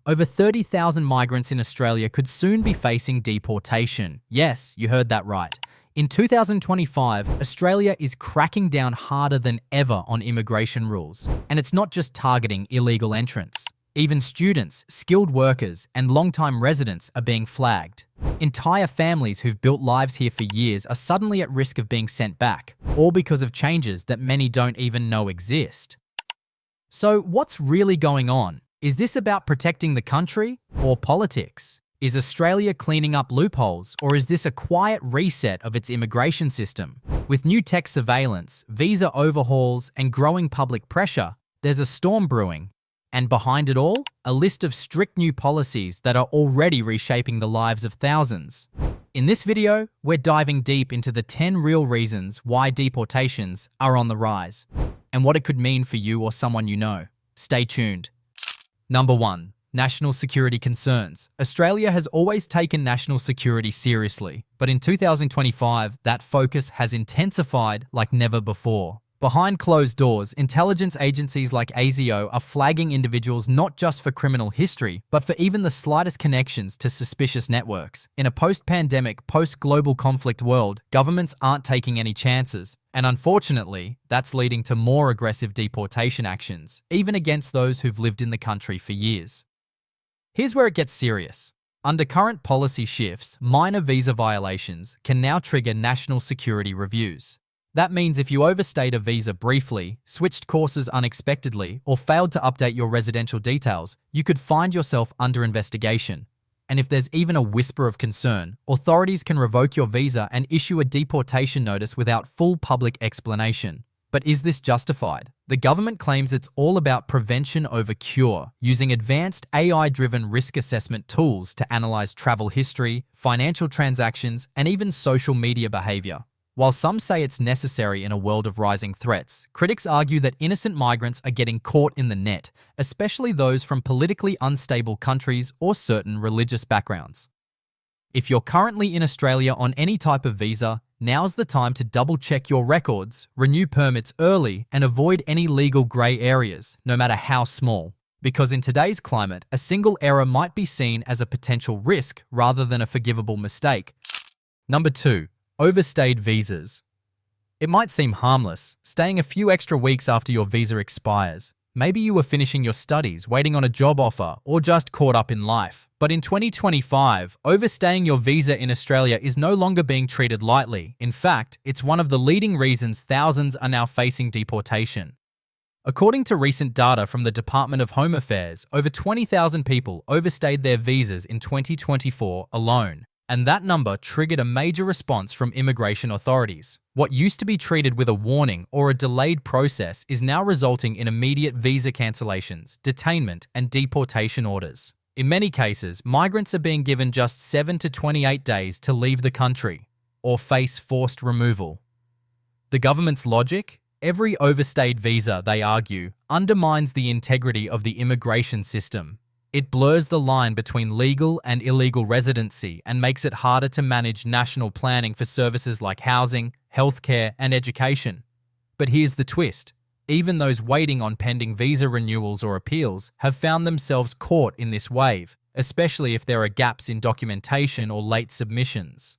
Over 30,000 migrants in Australia could soon be facing deportation. Yes, you heard that right. In 2025, Australia is cracking down harder than ever on immigration rules. And it's not just targeting illegal entrants. Even students, skilled workers, and long-time residents are being flagged. Entire families who've built lives here for years are suddenly at risk of being sent back, all because of changes that many don't even know exist. So what's really going on? Is this about protecting the country or politics? Is Australia cleaning up loopholes, or is this a quiet reset of its immigration system? With new tech surveillance, visa overhauls, and growing public pressure, there's a storm brewing. And behind it all, a list of strict new policies that are already reshaping the lives of thousands. In this video, we're diving deep into the 10 real reasons why deportations are on the rise, and what it could mean for you or someone you know. Stay tuned. Number 1. National security concerns. Australia has always taken national security seriously, but in 2025, that focus has intensified like never before. Behind closed doors, intelligence agencies like ASIO are flagging individuals not just for criminal history, but for even the slightest connections to suspicious networks. In a post-pandemic, post-global conflict world, governments aren't taking any chances. And unfortunately, that's leading to more aggressive deportation actions, even against those who've lived in the country for years. Here's where it gets serious. Under current policy shifts, minor visa violations can now trigger national security reviews. That means if you overstayed a visa briefly, switched courses unexpectedly, or failed to update your residential details, you could find yourself under investigation. And if there's even a whisper of concern, authorities can revoke your visa and issue a deportation notice without full public explanation. But is this justified? The government claims it's all about prevention over cure, using advanced AI-driven risk assessment tools to analyze travel history, financial transactions, and even social media behavior. While some say it's necessary in a world of rising threats, critics argue that innocent migrants are getting caught in the net, especially those from politically unstable countries or certain religious backgrounds. If you're currently in Australia on any type of visa, now's the time to double-check your records, renew permits early, and avoid any legal grey areas, no matter how small. Because in today's climate, a single error might be seen as a potential risk rather than a forgivable mistake. Number 2. Overstayed visas. It might seem harmless, staying a few extra weeks after your visa expires. Maybe you were finishing your studies, waiting on a job offer, or just caught up in life. But in 2025, overstaying your visa in Australia is no longer being treated lightly. In fact, it's one of the leading reasons thousands are now facing deportation. According to recent data from the Department of Home Affairs, over 20,000 people overstayed their visas in 2024 alone. And that number triggered a major response from immigration authorities. What used to be treated with a warning or a delayed process is now resulting in immediate visa cancellations, detainment, and deportation orders. In many cases, migrants are being given just 7 to 28 days to leave the country or face forced removal. The government's logic? Every overstayed visa, they argue, undermines the integrity of the immigration system. It blurs the line between legal and illegal residency and makes it harder to manage national planning for services like housing, healthcare, and education. But here's the twist. Even those waiting on pending visa renewals or appeals have found themselves caught in this wave, especially if there are gaps in documentation or late submissions.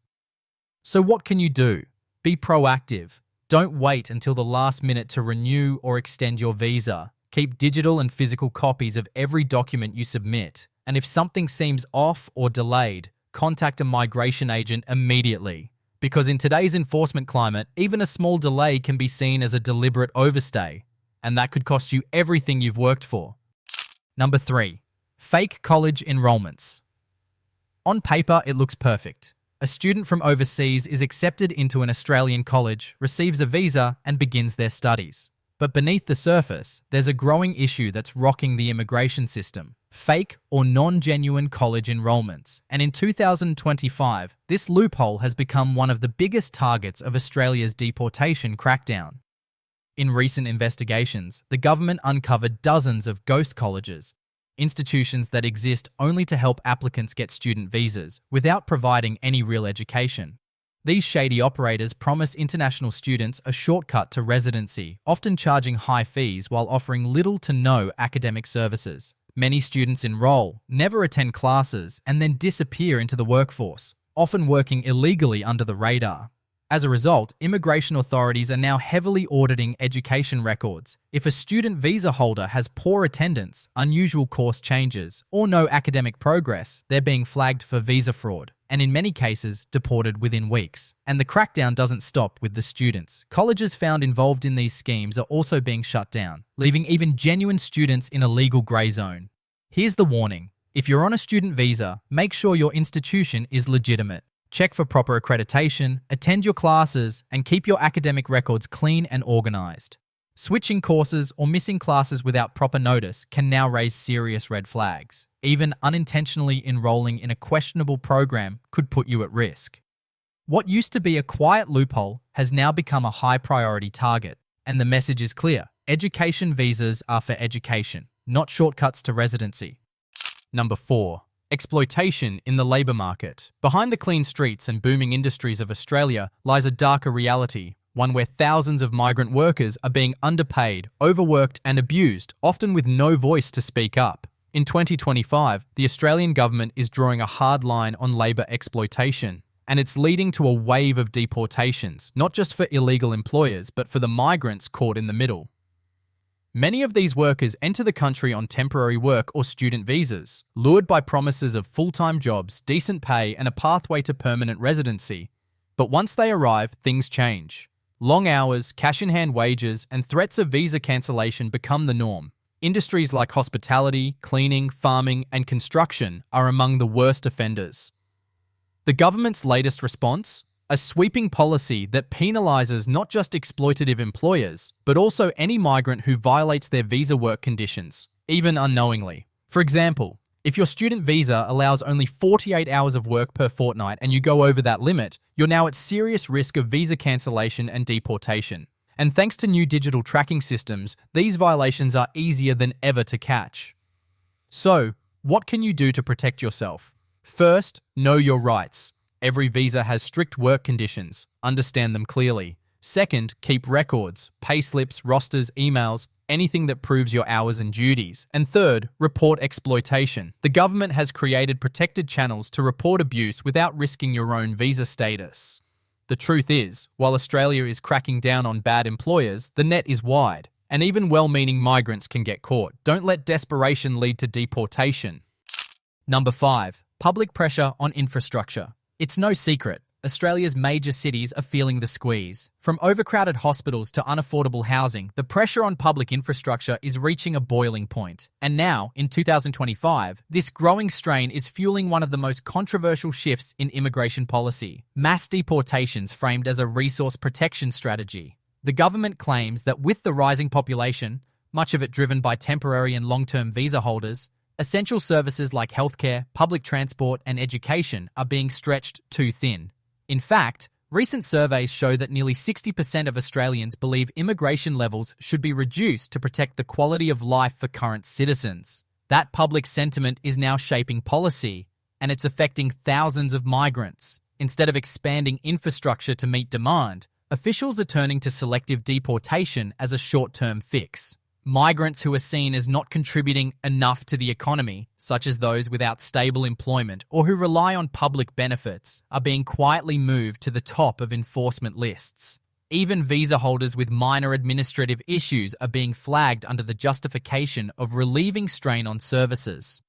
So what can you do? Be proactive. Don't wait until the last minute to renew or extend your visa. Keep digital and physical copies of every document you submit. And if something seems off or delayed, contact a migration agent immediately. Because in today's enforcement climate, even a small delay can be seen as a deliberate overstay. And that could cost you everything you've worked for. Number 3. Fake college enrollments. On paper, it looks perfect. A student from overseas is accepted into an Australian college, receives a visa, and begins their studies. But beneath the surface, there's a growing issue that's rocking the immigration system: fake or non-genuine college enrollments. And in 2025, this loophole has become one of the biggest targets of Australia's deportation crackdown. In recent investigations, the government uncovered dozens of ghost colleges, institutions that exist only to help applicants get student visas without providing any real education. These shady operators promise international students a shortcut to residency, often charging high fees while offering little to no academic services. Many students enroll, never attend classes, and then disappear into the workforce, often working illegally under the radar. As a result, immigration authorities are now heavily auditing education records. If a student visa holder has poor attendance, unusual course changes, or no academic progress, they're being flagged for visa fraud, and in many cases, deported within weeks. And the crackdown doesn't stop with the students. Colleges found involved in these schemes are also being shut down, leaving even genuine students in a legal grey zone. Here's the warning. If you're on a student visa, make sure your institution is legitimate. Check for proper accreditation, attend your classes, and keep your academic records clean and organized. Switching courses or missing classes without proper notice can now raise serious red flags. Even unintentionally enrolling in a questionable program could put you at risk. What used to be a quiet loophole has now become a high-priority target, and the message is clear. Education visas are for education, not shortcuts to residency. Number 4. Exploitation in the labour market. Behind the clean streets and booming industries of Australia lies a darker reality, one where thousands of migrant workers are being underpaid, overworked and abused, often with no voice to speak up. In 2025, the Australian government is drawing a hard line on labour exploitation, and it's leading to a wave of deportations, not just for illegal employers, but for the migrants caught in the middle. Many of these workers enter the country on temporary work or student visas, lured by promises of full-time jobs, decent pay, and a pathway to permanent residency. But once they arrive, things change. Long hours, cash-in-hand wages, and threats of visa cancellation become the norm. Industries like hospitality, cleaning, farming, and construction are among the worst offenders. The government's latest response? A sweeping policy that penalises not just exploitative employers, but also any migrant who violates their visa work conditions, even unknowingly. For example, if your student visa allows only 48 hours of work per fortnight and you go over that limit, you're now at serious risk of visa cancellation and deportation. And thanks to new digital tracking systems, these violations are easier than ever to catch. So, what can you do to protect yourself? First, know your rights. Every visa has strict work conditions. Understand them clearly. Second, keep records, payslips, rosters, emails, anything that proves your hours and duties. And third, report exploitation. The government has created protected channels to report abuse without risking your own visa status. The truth is, while Australia is cracking down on bad employers, the net is wide, and even well-meaning migrants can get caught. Don't let desperation lead to deportation. Number 5. Public pressure on infrastructure. It's no secret, Australia's major cities are feeling the squeeze. From overcrowded hospitals to unaffordable housing, the pressure on public infrastructure is reaching a boiling point. And now, in 2025, this growing strain is fueling one of the most controversial shifts in immigration policy: mass deportations framed as a resource protection strategy. The government claims that with the rising population, much of it driven by temporary and long-term visa holders, essential services like healthcare, public transport, and education are being stretched too thin. In fact, recent surveys show that nearly 60% of Australians believe immigration levels should be reduced to protect the quality of life for current citizens. That public sentiment is now shaping policy, and it's affecting thousands of migrants. Instead of expanding infrastructure to meet demand, officials are turning to selective deportation as a short-term fix. Migrants who are seen as not contributing enough to the economy, such as those without stable employment or who rely on public benefits, are being quietly moved to the top of enforcement lists. Even visa holders with minor administrative issues are being flagged under the justification of relieving strain on services.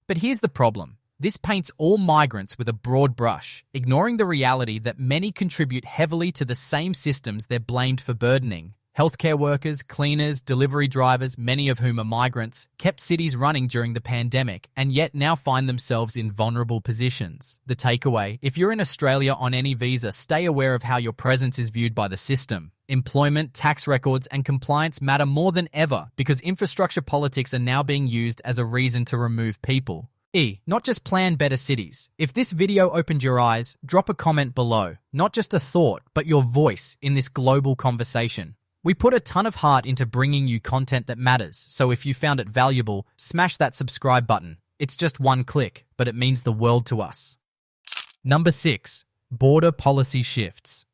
But here's the problem. This paints all migrants with a broad brush, ignoring the reality that many contribute heavily to the same systems they're blamed for burdening. Healthcare workers, cleaners, delivery drivers, many of whom are migrants, kept cities running during the pandemic and yet now find themselves in vulnerable positions. The takeaway: if you're in Australia on any visa, stay aware of how your presence is viewed by the system. Employment, tax records, and compliance matter more than ever because infrastructure politics are now being used as a reason to remove people. Not just plan better cities. If this video opened your eyes, drop a comment below. Not just a thought, but your voice in this global conversation. We put a ton of heart into bringing you content that matters, so if you found it valuable, smash that subscribe button. It's just one click, but it means the world to us. Number 6. Border policy shifts.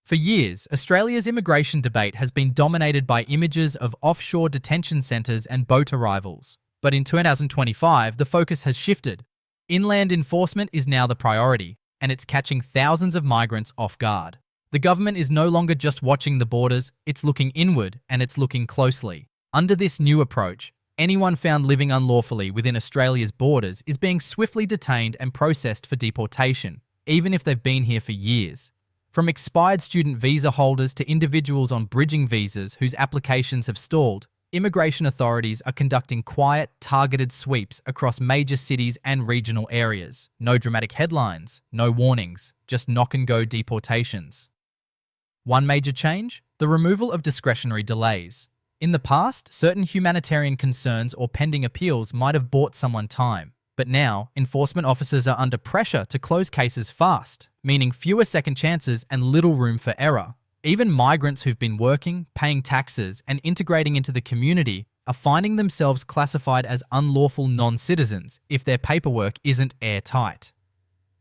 For years, Australia's immigration debate has been dominated by images of offshore detention centres and boat arrivals. But in 2025, the focus has shifted. Inland enforcement is now the priority, and it's catching thousands of migrants off guard. The government is no longer just watching the borders, it's looking inward and it's looking closely. Under this new approach, anyone found living unlawfully within Australia's borders is being swiftly detained and processed for deportation, even if they've been here for years. From expired student visa holders to individuals on bridging visas whose applications have stalled, immigration authorities are conducting quiet, targeted sweeps across major cities and regional areas. No dramatic headlines, no warnings, just knock-and-go deportations. One major change? The removal of discretionary delays. In the past, certain humanitarian concerns or pending appeals might have bought someone time. But now, enforcement officers are under pressure to close cases fast, meaning fewer second chances and little room for error. Even migrants who've been working, paying taxes, and integrating into the community are finding themselves classified as unlawful non-citizens if their paperwork isn't airtight.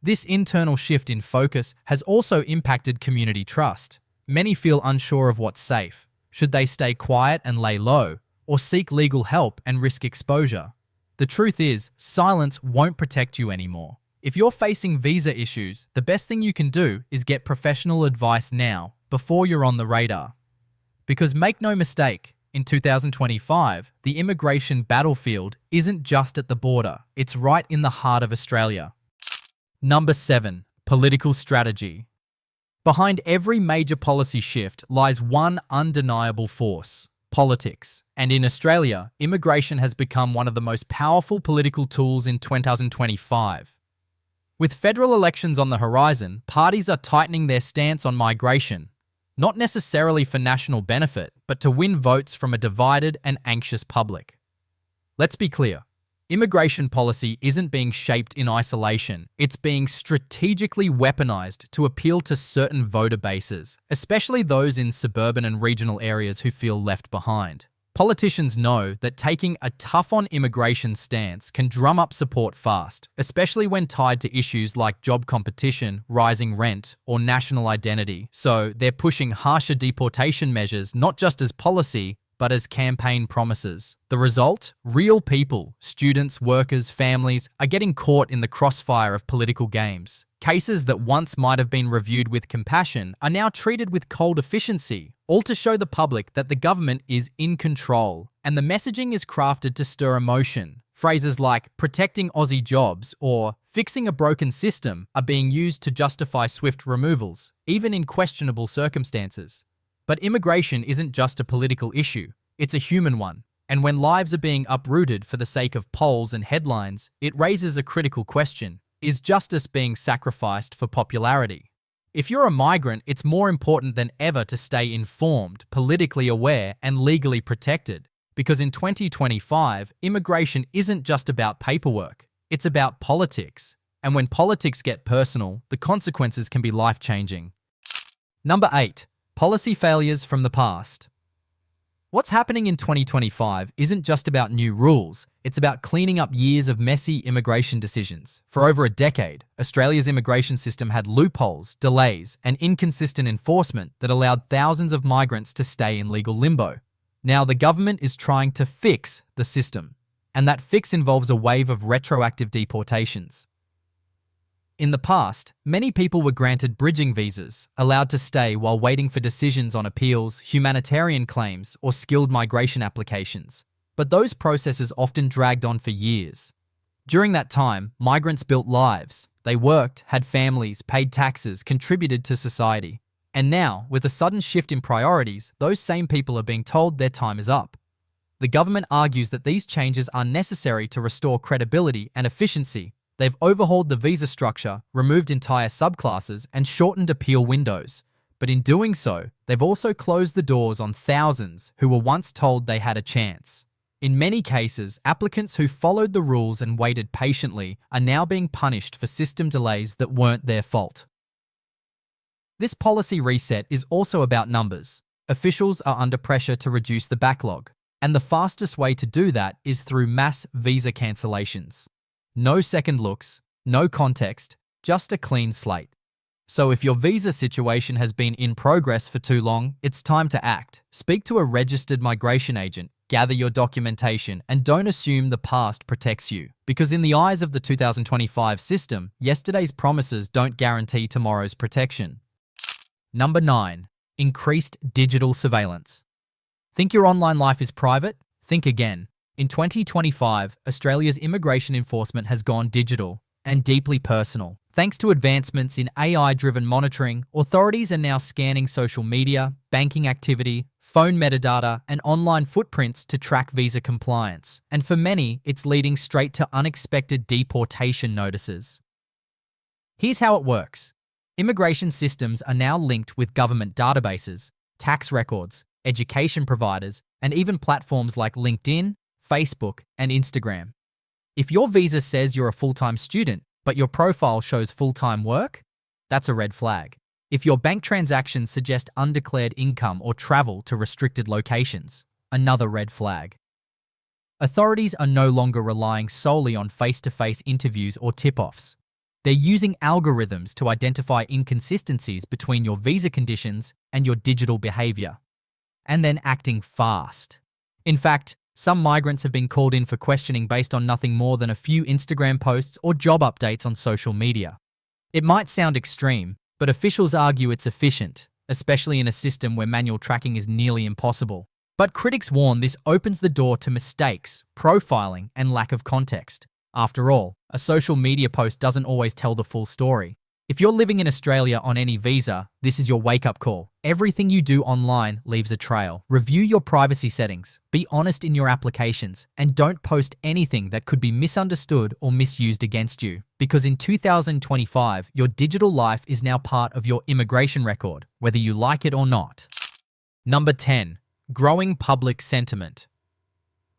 This internal shift in focus has also impacted community trust. Many feel unsure of what's safe. Should they stay quiet and lay low, or seek legal help and risk exposure? The truth is, silence won't protect you anymore. If you're facing visa issues, the best thing you can do is get professional advice now, before you're on the radar. Because make no mistake, in 2025, the immigration battlefield isn't just at the border, it's right in the heart of Australia. Number 7. Political strategy. Behind every major policy shift lies one undeniable force: politics. And in Australia, immigration has become one of the most powerful political tools in 2025. With federal elections on the horizon, parties are tightening their stance on migration, not necessarily for national benefit, but to win votes from a divided and anxious public. Let's be clear. Immigration policy isn't being shaped in isolation. It's being strategically weaponized to appeal to certain voter bases, especially those in suburban and regional areas who feel left behind. Politicians know that taking a tough-on-immigration stance can drum up support fast, especially when tied to issues like job competition, rising rent, or national identity. So they're pushing harsher deportation measures not just as policy, but as campaign promises. The result? Real people, students, workers, families, are getting caught in the crossfire of political games. Cases that once might have been reviewed with compassion are now treated with cold efficiency, all to show the public that the government is in control. And the messaging is crafted to stir emotion. Phrases like protecting Aussie jobs or fixing a broken system are being used to justify swift removals, even in questionable circumstances. But immigration isn't just a political issue, it's a human one. And when lives are being uprooted for the sake of polls and headlines, it raises a critical question. Is justice being sacrificed for popularity? If you're a migrant, it's more important than ever to stay informed, politically aware, and legally protected. Because in 2025, immigration isn't just about paperwork, it's about politics. And when politics get personal, the consequences can be life-changing. Number 8. Policy failures from the past. What's happening in 2025 isn't just about new rules, it's about cleaning up years of messy immigration decisions. For over a decade, Australia's immigration system had loopholes, delays, and inconsistent enforcement that allowed thousands of migrants to stay in legal limbo. Now the government is trying to fix the system, and that fix involves a wave of retroactive deportations. In the past, many people were granted bridging visas, allowed to stay while waiting for decisions on appeals, humanitarian claims, or skilled migration applications. But those processes often dragged on for years. During that time, migrants built lives. They worked, had families, paid taxes, contributed to society. And now, with a sudden shift in priorities, those same people are being told their time is up. The government argues that these changes are necessary to restore credibility and efficiency. They've overhauled the visa structure, removed entire subclasses, and shortened appeal windows. But in doing so, they've also closed the doors on thousands who were once told they had a chance. In many cases, applicants who followed the rules and waited patiently are now being punished for system delays that weren't their fault. This policy reset is also about numbers. Officials are under pressure to reduce the backlog, and the fastest way to do that is through mass visa cancellations. No second looks, no context, just a clean slate. So if your visa situation has been in progress for too long, it's time to act. Speak to a registered migration agent, gather your documentation, and don't assume the past protects you. Because in the eyes of the 2025 system, yesterday's promises don't guarantee tomorrow's protection. Number 9. Increased digital surveillance. Think your online life is private? Think again. In 2025, Australia's immigration enforcement has gone digital and deeply personal. Thanks to advancements in AI-driven monitoring, authorities are now scanning social media, banking activity, phone metadata, and online footprints to track visa compliance. And for many, it's leading straight to unexpected deportation notices. Here's how it works. Immigration systems are now linked with government databases, tax records, education providers, and even platforms like LinkedIn, Facebook, and Instagram. If your visa says you're a full-time student, but your profile shows full-time work, that's a red flag. If your bank transactions suggest undeclared income or travel to restricted locations, another red flag. Authorities are no longer relying solely on face-to-face interviews or tip-offs. They're using algorithms to identify inconsistencies between your visa conditions and your digital behavior, and then acting fast. In fact, some migrants have been called in for questioning based on nothing more than a few Instagram posts or job updates on social media. It might sound extreme, but officials argue it's efficient, especially in a system where manual tracking is nearly impossible. But critics warn this opens the door to mistakes, profiling, and lack of context. After all, a social media post doesn't always tell the full story. If you're living in Australia on any visa, this is your wake-up call. Everything you do online leaves a trail. Review your privacy settings, be honest in your applications, and don't post anything that could be misunderstood or misused against you. Because in 2025, your digital life is now part of your immigration record, whether you like it or not. Number 10. Growing public sentiment.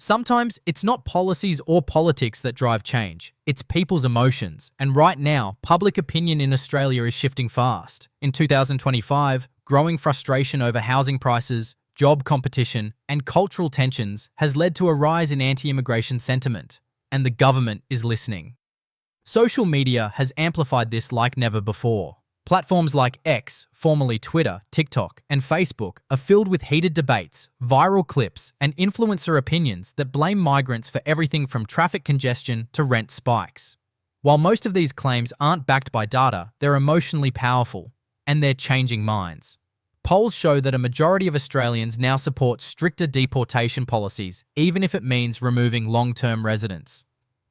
Sometimes it's not policies or politics that drive change, it's people's emotions. And right now, public opinion in Australia is shifting fast. In 2025, growing frustration over housing prices, job competition, and cultural tensions has led to a rise in anti-immigration sentiment, and the government is listening. Social media has amplified this like never before. Platforms like X, formerly Twitter, TikTok, and Facebook are filled with heated debates, viral clips, and influencer opinions that blame migrants for everything from traffic congestion to rent spikes. While most of these claims aren't backed by data, they're emotionally powerful, and they're changing minds. Polls show that a majority of Australians now support stricter deportation policies, even if it means removing long-term residents.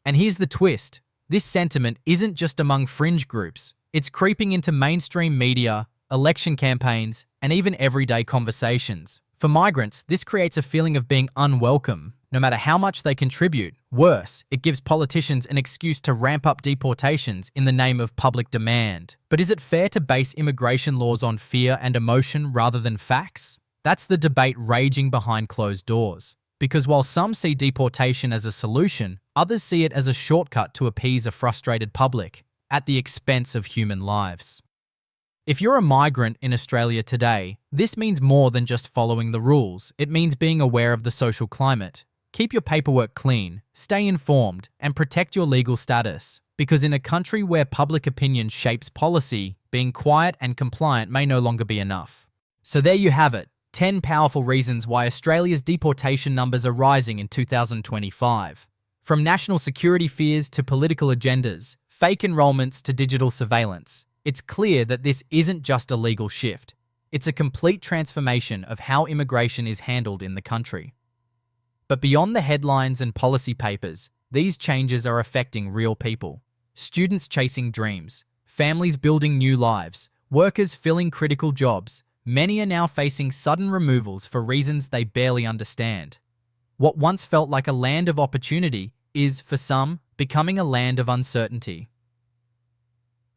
And here's the twist. This sentiment isn't just among fringe groups. It's creeping into mainstream media, election campaigns, and even everyday conversations. For migrants, this creates a feeling of being unwelcome, no matter how much they contribute. Worse, it gives politicians an excuse to ramp up deportations in the name of public demand. But is it fair to base immigration laws on fear and emotion rather than facts? That's the debate raging behind closed doors. Because while some see deportation as a solution, others see it as a shortcut to appease a frustrated public, at the expense of human lives. If you're a migrant in Australia today, this means more than just following the rules. It means being aware of the social climate. Keep your paperwork clean, stay informed, and protect your legal status. Because in a country where public opinion shapes policy, being quiet and compliant may no longer be enough. So there you have it, 10 powerful reasons why Australia's deportation numbers are rising in 2025. From national security fears to political agendas, fake enrollments to digital surveillance, it's clear that this isn't just a legal shift. It's a complete transformation of how immigration is handled in the country. But beyond the headlines and policy papers, these changes are affecting real people. Students chasing dreams, families building new lives, workers filling critical jobs. Many are now facing sudden removals for reasons they barely understand. What once felt like a land of opportunity is, for some, becoming a land of uncertainty.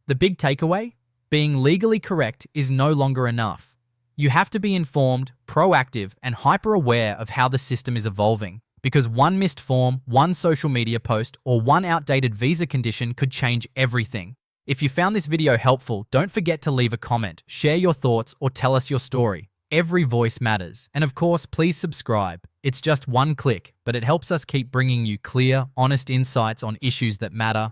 The big takeaway? Being legally correct is no longer enough. You have to be informed, proactive, and hyper-aware of how the system is evolving, because one missed form, one social media post, or one outdated visa condition could change everything. If you found this video helpful, don't forget to leave a comment, share your thoughts, or tell us your story. Every voice matters. And of course, please subscribe. It's just one click, but it helps us keep bringing you clear, honest insights on issues that matter.